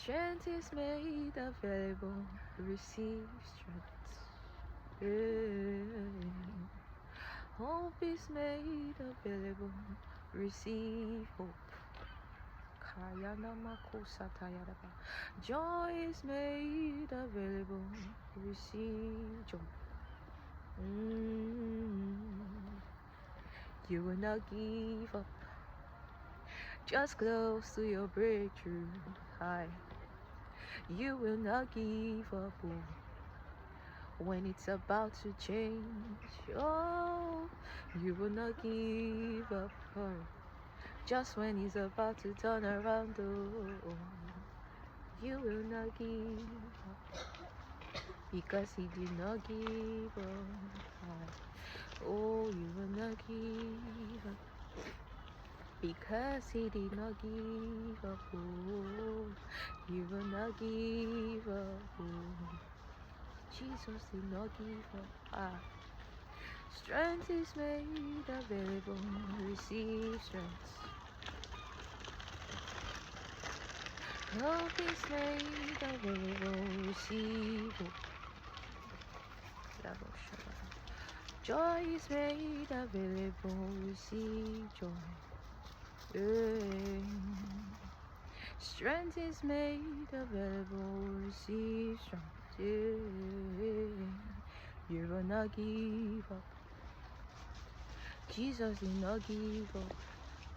Strength is made available. Receive strength. Yeah. Hope is made available. Receive hope. Joy is made available. Receive joy. You will not give up. Just close to your breakthrough. High. You will not give up. When it's about to change, oh, you will not give up. Just when he's about to turn around, oh, you will not give up. Because he did not give up. Oh, you will not give up. Because he did not give up. Oh, you will not give up. Oh, Jesus did not give up. Strength is made available. Receive strength. Hope is made available. Receive hope. Joy is made available. Receive joy. Strength is made available. Receive strength. You will not give up. Jesus did not give up.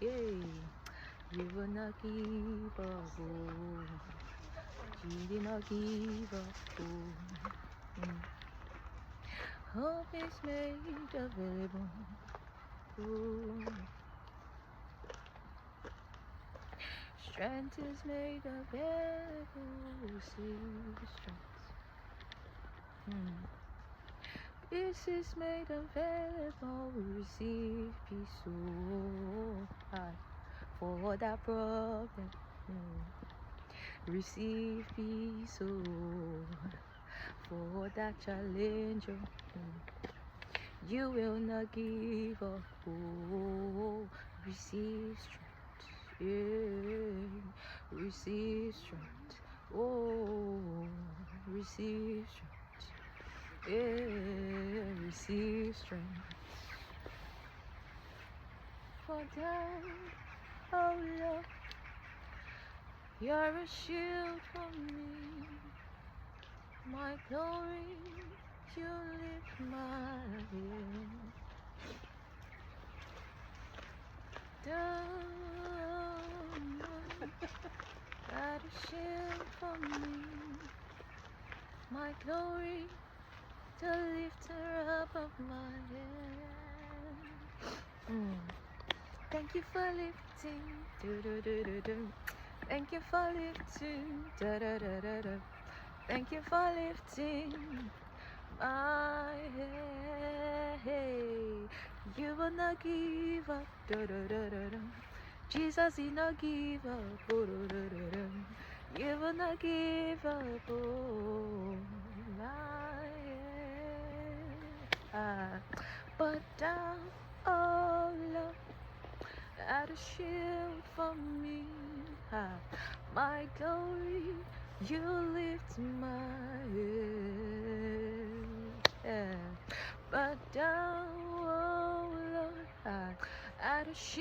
You will not give up. Oh. He did not give up. Oh. Hope is made available. Oh. Strength is made available. Receive strength. Peace is made available. Receive peace. Oh, for that problem. Receive peace. Oh, for that challenge. You will not give up. Oh, receive strength. Yeah, receive strength. Oh, receive strength. Yeah, receive strength. For that, oh Lord, you're a shield for me. My glory, you lift my head. Down, got a shield for me. My glory, the lifter up of my head. Thank you for lifting. Thank you for lifting. Thank you for lifting my head. You will not give up. Jesus did not give up. You will not give up. Oh, my head. But down, oh Lord, add a shield for me. My glory, you lift my head. But down, oh Lord, add a shield.